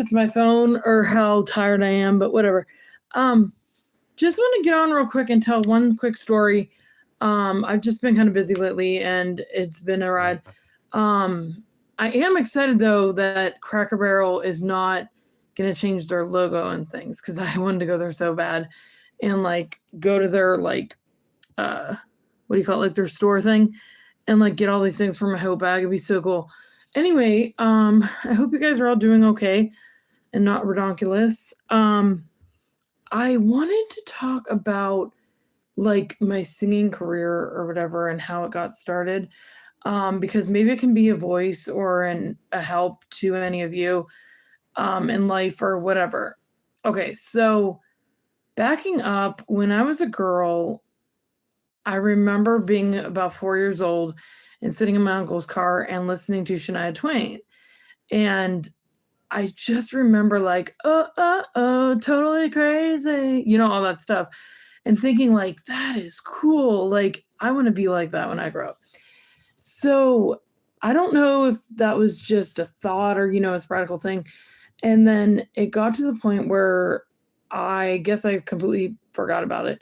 if it's my phone or how tired I am, but whatever. Um, just want to get on real quick and tell one quick story. I've just been kind of busy lately and it's been a ride. I am excited though that Cracker Barrel is not going to change their logo and things because I wanted to go there so bad and like go to their like, what do you call it? Like their store thing and like get all these things for my whole bag. It'd be so cool. Anyway, I hope you guys are all doing okay and not redonkulous. I wanted to talk about like my singing career or whatever and how it got started. Because maybe it can be a voice or a help to any of you in life or whatever. Okay, so backing up, when I was a girl, I remember being about 4 years old and sitting in my uncle's car and listening to Shania Twain. And I just remember like, oh, totally crazy, all that stuff. And thinking like, that is cool. Like, I want to be like that when I grow up. So I don't know if that was just a thought or, a spratical thing. And then it got to the point where I guess I completely forgot about it.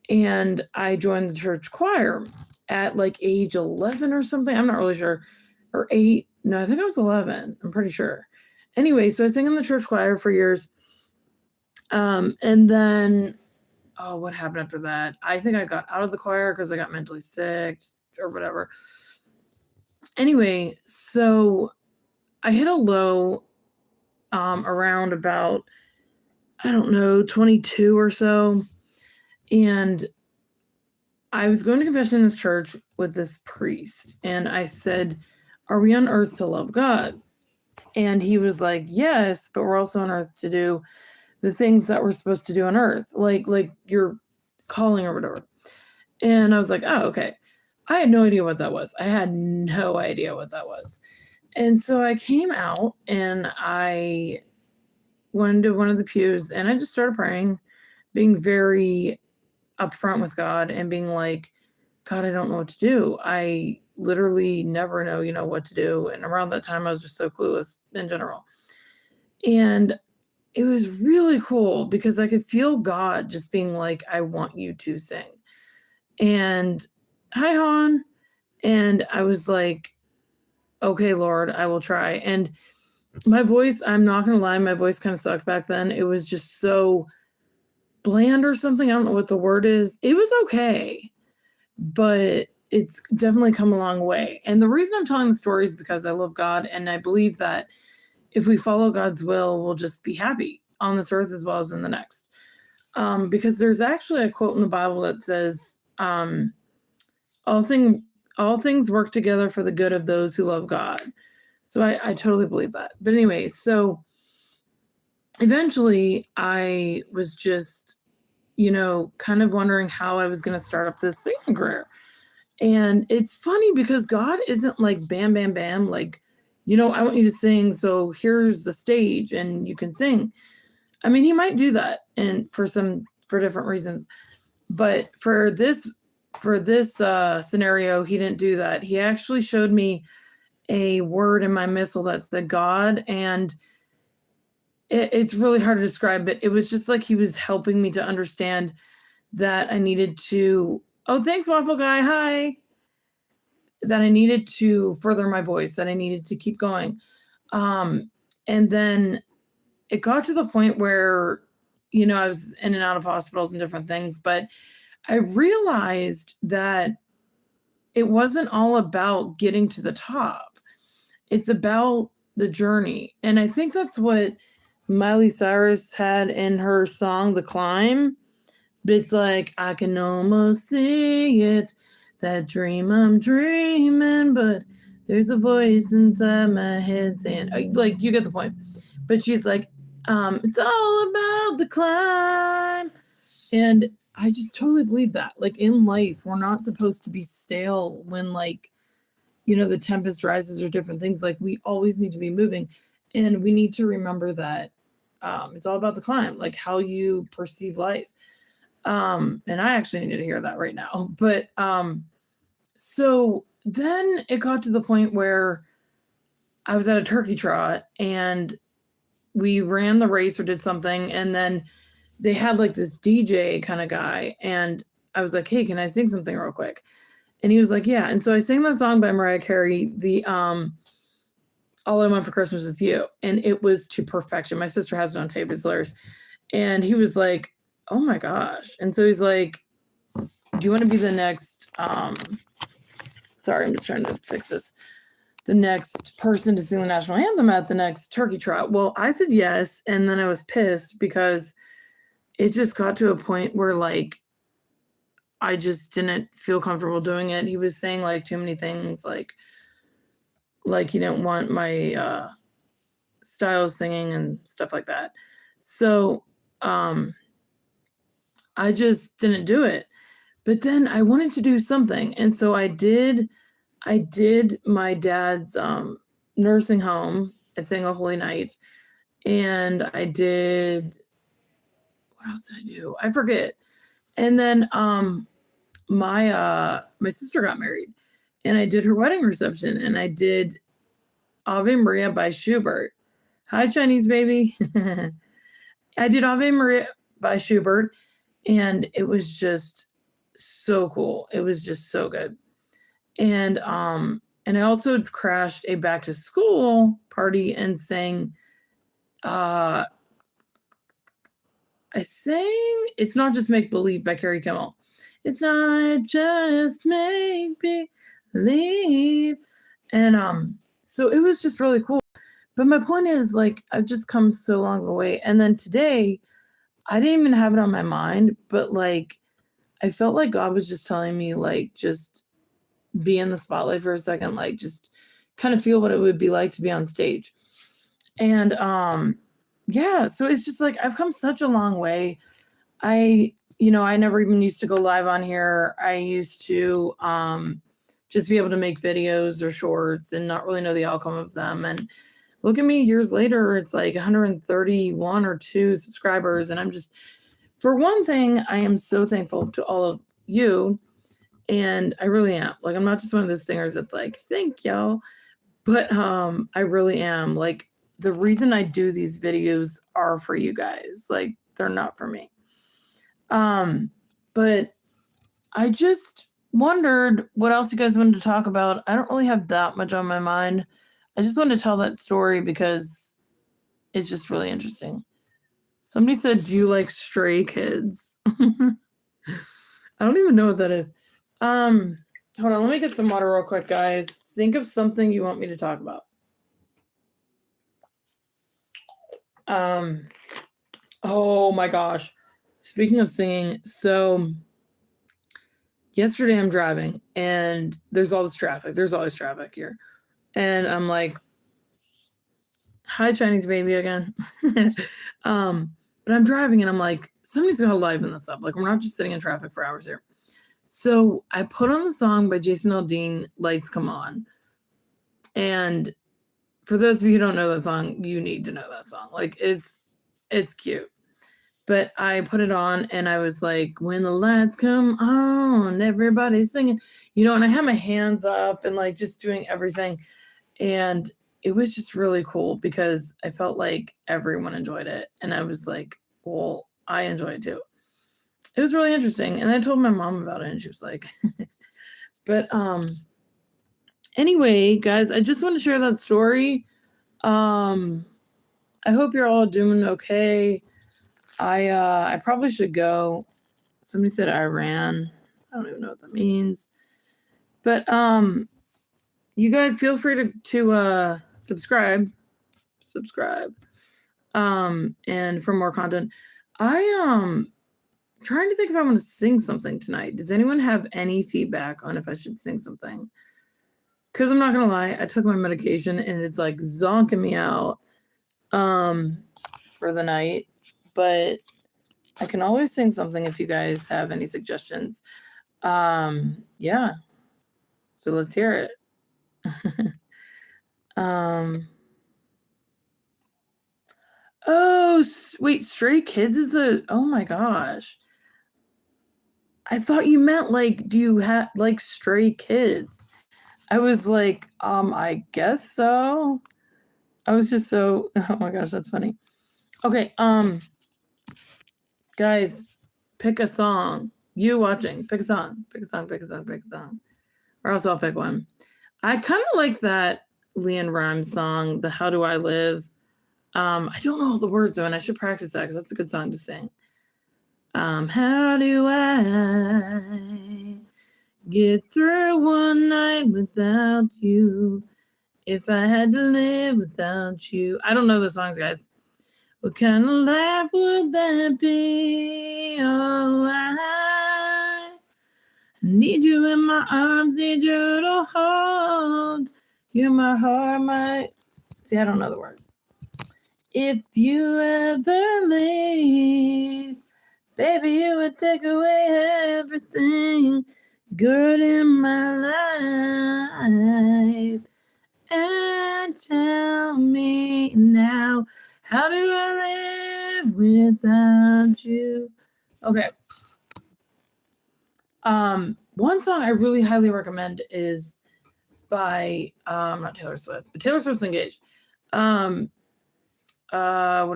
And I joined the church choir at like age 11 or something. I'm not really sure. Or 8. No, I think I was 11. I'm pretty sure. Anyway, so I sang in the church choir for years. And then, what happened after that? I think I got out of the choir because I got mentally sick or whatever. Anyway, so I hit a low around about, 22 or so. And I was going to confession in this church with this priest. And I said, are we on earth to love God? And he was like, yes, but we're also on earth to do the things that we're supposed to do on earth, like your calling or whatever. And I was like, oh, okay. I had no idea what that was. And so I came out and I went into one of the pews and I just started praying, being very upfront with God and being like, God, I don't know what to do. I literally never know, what to do. And around that time, I was just so clueless in general. And it was really cool because I could feel God just being like, I want you to sing. And hi, Han. And I was like, okay, Lord, I will try. And my voice, I'm not going to lie, my voice kind of sucked back then. It was just so bland or something. I don't know what the word is. It was okay, but it's definitely come a long way. And the reason I'm telling the story is because I love God. And I believe that if we follow God's will, we'll just be happy on this earth as well as in the next. Because there's actually a quote in the Bible that says, all things work together for the good of those who love God. So I totally believe that. But anyway, so eventually I was just, kind of wondering how I was going to start up this singing career. And it's funny because God isn't like bam, bam, bam. Like, I want you to sing. So here's the stage and you can sing. I mean, he might do that and for different reasons. But for this scenario, he didn't do that. He actually showed me a word in my missal that's the God, and it's really hard to describe, but it was just like he was helping me to understand that I needed to, oh, thanks, Waffle Guy, hi, that I needed to further my voice, that I needed to keep going. And then it got to the point where, I was in and out of hospitals and different things, but I realized that it wasn't all about getting to the top. It's about the journey. And I think that's what Miley Cyrus had in her song, The Climb. But it's like, I can almost see it, that dream I'm dreaming, but there's a voice inside my head saying, like, you get the point. But she's like, it's all about the climb. And I just totally believe that. Like in life, we're not supposed to be stale when like, the tempest rises or different things. Like we always need to be moving. And we need to remember that it's all about the climb, like how you perceive life. And I actually need to hear that right now. But so then it got to the point where I was at a turkey trot and we ran the race or did something, and then they had like this DJ kind of guy, and I was like, hey, can I sing something real quick? And he was like, yeah. And so I sang that song by Mariah Carey, the All I Want for Christmas Is You. And it was to perfection. My sister has it on tape, it's hilarious. And he was like, oh my gosh. And so he's like, do you want to be the next sorry, I'm just trying to fix this. The next person to sing the national anthem at the next turkey trot. Well, I said yes, and then I was pissed because it just got to a point where like I just didn't feel comfortable doing it. He was saying like too many things, like he didn't want my style of singing and stuff like that. So I just didn't do it. But then I wanted to do something, and so I did my dad's nursing home. I sang a Holy Night, and I did, what else did I do? I forget. And then my sister got married, and I did her wedding reception, and I did Ave Maria by Schubert. Hi, Chinese baby. I did Ave Maria by Schubert, and it was just so cool. It was just so good. And I also crashed a back to school party and sang I sang It's Not Just Make Believe by Carrie Kimmel. It's not just make believe. And so it was just really cool. But my point is, like, I've just come so long away. And then today, I didn't even have it on my mind, but like I felt like God was just telling me, like, just be in the spotlight for a second, like just kind of feel what it would be like to be on stage. And yeah, so it's just like I've come such a long way. I never even used to go live on here. I used to just be able to make videos or shorts and not really know the outcome of them. And look at me years later, it's like 131 or 2 subscribers. And I'm just, for one thing, I am so thankful to all of you. And I really am. Like, I'm not just one of those singers that's like, thank y'all. But I really am. Like, the reason I do these videos are for you guys. Like, they're not for me. But I just wondered what else you guys wanted to talk about. I don't really have that much on my mind. I just wanted to tell that story because it's just really interesting. Somebody said, do you like Stray Kids? I don't even know what that is. Hold on, let me get some water real quick, guys. Think of something you want me to talk about. Oh my gosh. Speaking of singing, so yesterday I'm driving and there's all this traffic. There's always traffic here. And I'm like, hi, Chinese baby again. But I'm driving and I'm like, somebody's gonna liven this up. Like, we're not just sitting in traffic for hours here. So I put on the song by Jason Aldean, Lights Come On. And for those of you who don't know that song, you need to know that song. Like, it's cute. But I put it on and I was like, when the lights come on, everybody's singing, and I had my hands up and like just doing everything. And it was just really cool because I felt like everyone enjoyed it. And I was like, well, I enjoy it too. It was really interesting. And I told my mom about it and she was like, but anyway, guys, I just want to share that story. I hope you're all doing okay. I probably should go. Somebody said Iran. I don't even know what that means. But you guys feel free to subscribe. And for more content. I trying to think if I want to sing something tonight. Does anyone have any feedback on if I should sing something? Because I'm not gonna lie, I took my medication and it's like zonking me out for the night. But I can always sing something if you guys have any suggestions. Yeah. So let's hear it. Oh, wait, Stray Kids is oh my gosh. I thought you meant like, do you have like Stray Kids? I was like, I guess so. I was just so, oh my gosh, that's funny. Okay, guys, pick a song. You watching, pick a song. Or else I'll pick one. I kind of like that Leanne Rimes song, the How Do I Live? I don't know all the words though, and I should practice that because that's a good song to sing. How do I get through one night without you? If I had to live without you. I don't know the songs, guys. What kind of life would that be? Oh, I need you in my arms, need you to hold. You're my heart, my... See, I don't know the words. If you ever leave, baby, you would take away everything good in my life. And tell me now, how do I live without you? Okay. One song I really highly recommend is by not Taylor Swift, but Taylor Swift's Engaged. What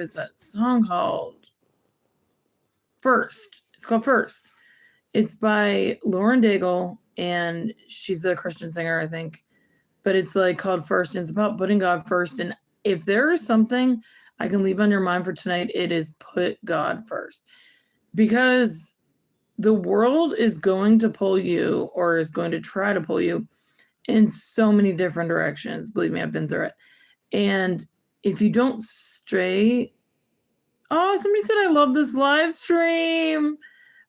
is that song called? First. It's called First. It's by Lauren Daigle, and she's a Christian singer, I think. But it's like called First, and it's about putting God first. And if there is something I can leave on your mind for tonight, it is put God first. Because the world is going to pull you, or is going to try to pull you in so many different directions. Believe me, I've been through it. And if you don't stray... Oh, somebody said I love this live stream.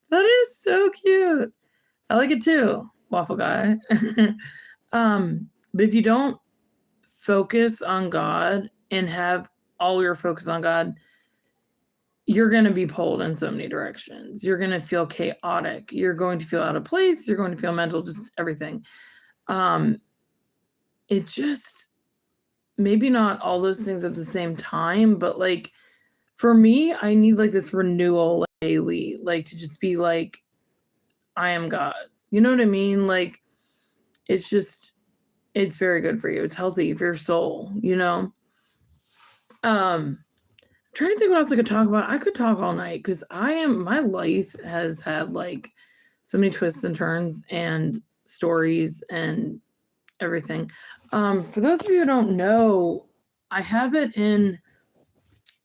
That is so cute. I like it too, Waffle Guy. But if you don't focus on God and have all your focus on God, you're going to be pulled in so many directions. You're going to feel chaotic. You're going to feel out of place. You're going to feel mental, just everything. It just, maybe not all those things at the same time, but like, for me, I need like this renewal daily, like to just be like, I am God's. You know what I mean? Like, it's just, it's very good for you. It's healthy for your soul, you know? I'm trying to think what else I could talk about. I could talk all night because my life has had like so many twists and turns and stories and everything. For those of you who don't know, I have it in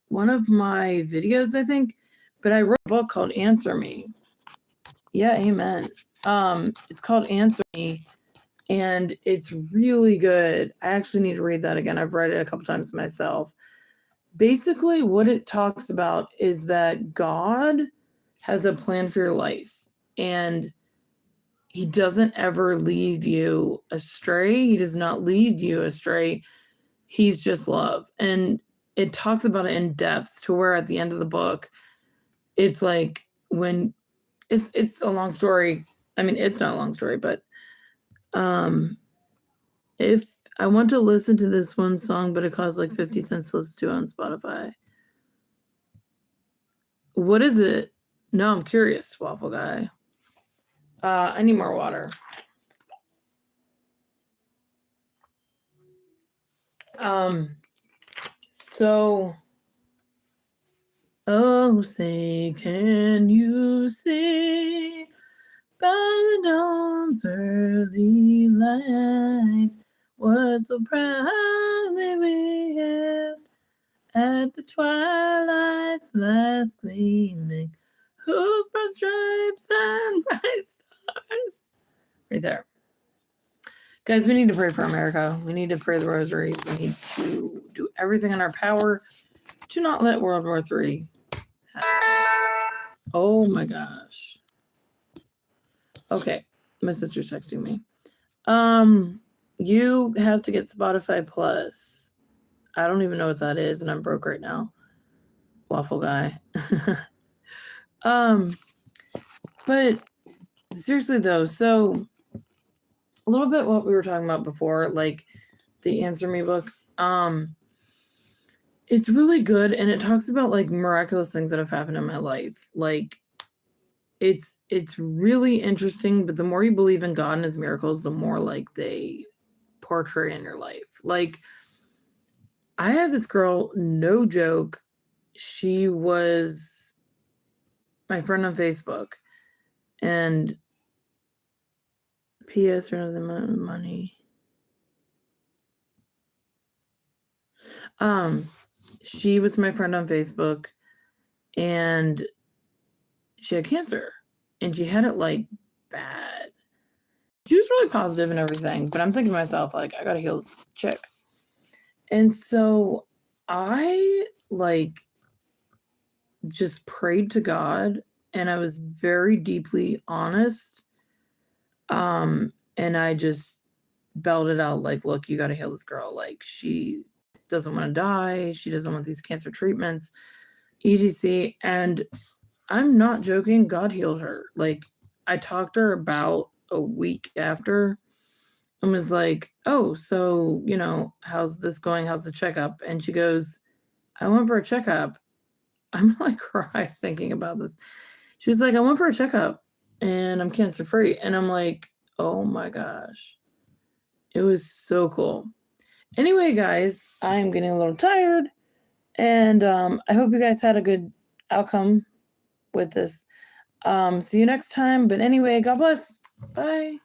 one of my videos, I think, but I wrote a book called Answer Me. Yeah, amen. It's called Answer Me, and it's really good. I actually need to read that again. I've read it a couple times myself. Basically, what it talks about is that God has a plan for your life, and he doesn't ever lead you astray. He does not lead you astray. He's just love. And it talks about it in depth to where at the end of the book, it's like when it's a long story. I mean, it's not a long story, but if I want to listen to this one song, but it costs like 50 cents to listen to on Spotify. What is it? No, I'm curious, Waffle Guy. I need more water. So, oh, say, can you see by the dawn's early light what so proudly we hailed at the twilight's last gleaming, whose broad stripes and bright stars? Right there. Guys, we need to pray for America. We need to pray the rosary. We need to do everything in our power to not let World War III happen. Oh my gosh. Okay, my sister's texting me. You have to get Spotify Plus. I don't even know what that is, and I'm broke right now. Waffle Guy. But seriously though, so a little bit what we were talking about before, like the Answer Me book. It's really good, and it talks about like miraculous things that have happened in my life. Like it's really interesting, but the more you believe in God and his miracles, the more like they portray in your life. Like I had this girl, no joke. She was my friend on Facebook, and P.S. rather than money. She was my friend on Facebook, and she had cancer, and she had it like bad. She was really positive and everything, but I'm thinking to myself, like, I gotta heal this chick. And so I like just prayed to God, and I was very deeply honest. And I just belted out, like, look, you gotta heal this girl. Like, she doesn't want to die, she doesn't want these cancer treatments, etc. And I'm not joking, God healed her. Like, I talked to her about a week after and was like, oh, so, how's this going? How's the checkup? And she goes, I went for a checkup. I'm like cry thinking about this. She was like, I went for a checkup and I'm cancer free. And I'm like, oh my gosh. It was so cool. Anyway, guys, I'm getting a little tired, and I hope you guys had a good outcome with this. See you next time. But anyway, God bless. Bye.